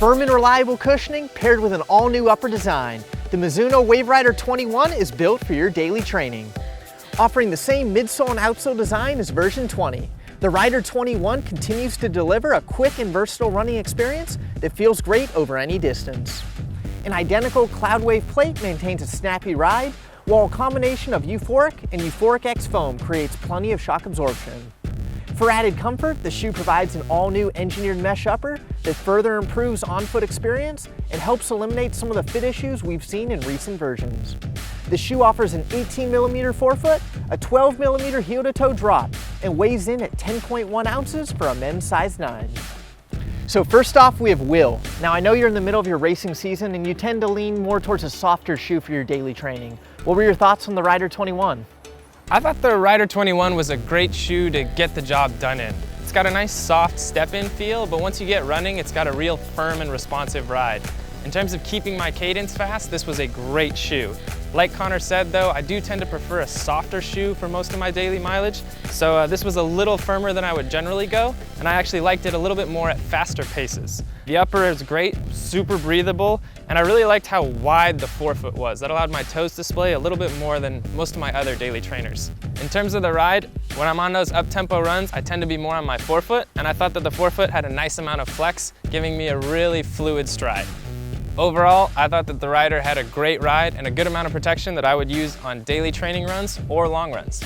Firm and reliable cushioning paired with an all-new upper design, the Mizuno Wave Rider 21 is built for your daily training. Offering the same midsole and outsole design as version 20, the Rider 21 continues to deliver a quick and versatile running experience that feels great over any distance. An identical Cloudwave plate maintains a snappy ride, while a combination of Euphoric and Euphoric X foam creates plenty of shock absorption. For added comfort, the shoe provides an all-new engineered mesh upper that further improves on-foot experience and helps eliminate some of the fit issues we've seen in recent versions. The shoe offers an 18mm forefoot, a 12mm heel-to-toe drop, and weighs in at 10.1 ounces for a men's size 9. So first off, we have Will. Now I know you're in the middle of your racing season and you tend to lean more towards a softer shoe for your daily training. What were your thoughts on the Rider 21? I thought the Rider 21 was a great shoe to get the job done in. It's got a nice soft step-in feel, but once you get running, it's got a real firm and responsive ride. In terms of keeping my cadence fast, this was a great shoe. Like Connor said though, I do tend to prefer a softer shoe for most of my daily mileage, so this was a little firmer than I would generally go, and I actually liked it a little bit more at faster paces. The upper is great, super breathable, and I really liked how wide the forefoot was. That allowed my toes to display a little bit more than most of my other daily trainers. In terms of the ride, when I'm on those up-tempo runs, I tend to be more on my forefoot, and I thought that the forefoot had a nice amount of flex, giving me a really fluid stride. Overall, I thought that the Rider had a great ride and a good amount of protection that I would use on daily training runs or long runs.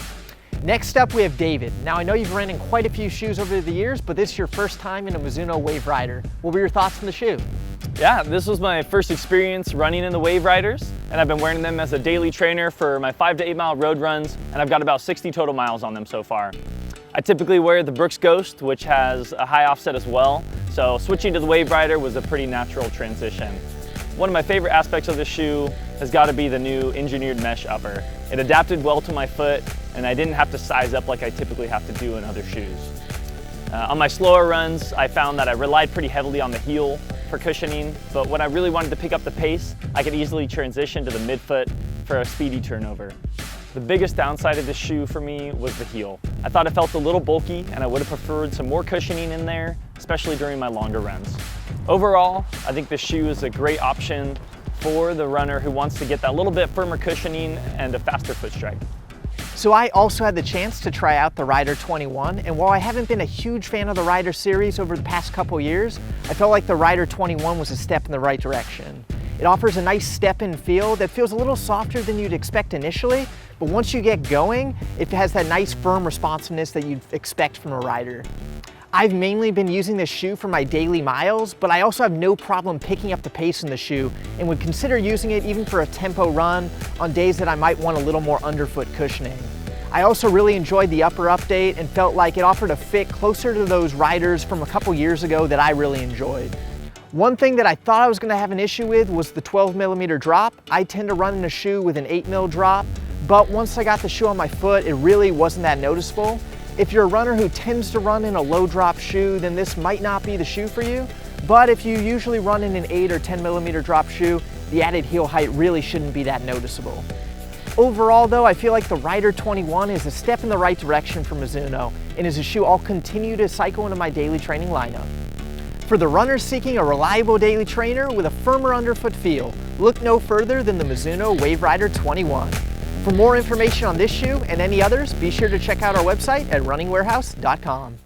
Next up, we have David. Now I know you've ran in quite a few shoes over the years, but this is your first time in a Mizuno Wave Rider. What were your thoughts on the shoe? Yeah, this was my first experience running in the Wave Riders, and I've been wearing them as a daily trainer for my 5 to 8 mile road runs, and I've got about 60 total miles on them so far. I typically wear the Brooks Ghost, which has a high offset as well, so switching to the Wave Rider was a pretty natural transition. One of my favorite aspects of this shoe has got to be the new engineered mesh upper. It adapted well to my foot, and I didn't have to size up like I typically have to do in other shoes. On my slower runs, I found that I relied pretty heavily on the heel for cushioning, but when I really wanted to pick up the pace, I could easily transition to the midfoot for a speedy turnover. The biggest downside of this shoe for me was the heel. I thought it felt a little bulky, and I would have preferred some more cushioning in there, especially during my longer runs. Overall, I think this shoe is a great option for the runner who wants to get that little bit firmer cushioning and a faster foot strike. So I also had the chance to try out the Rider 21, and while I haven't been a huge fan of the Rider series over the past couple years, I felt like the Rider 21 was a step in the right direction. It offers a nice step-in feel that feels a little softer than you'd expect initially, but once you get going, it has that nice firm responsiveness that you'd expect from a Rider. I've mainly been using this shoe for my daily miles, but I also have no problem picking up the pace in the shoe and would consider using it even for a tempo run on days that I might want a little more underfoot cushioning. I also really enjoyed the upper update and felt like it offered a fit closer to those Riders from a couple years ago that I really enjoyed. One thing that I thought I was going to have an issue with was the 12mm drop. I tend to run in a shoe with an 8mm drop, but once I got the shoe on my foot, it really wasn't that noticeable. If you're a runner who tends to run in a low drop shoe, then this might not be the shoe for you. But if you usually run in an 8 or 10mm drop shoe, the added heel height really shouldn't be that noticeable. Overall though, I feel like the Rider 21 is a step in the right direction for Mizuno and is a shoe I'll continue to cycle into my daily training lineup. For the runners seeking a reliable daily trainer with a firmer underfoot feel, look no further than the Mizuno Wave Rider 21. For more information on this shoe and any others, be sure to check out our website at runningwarehouse.com.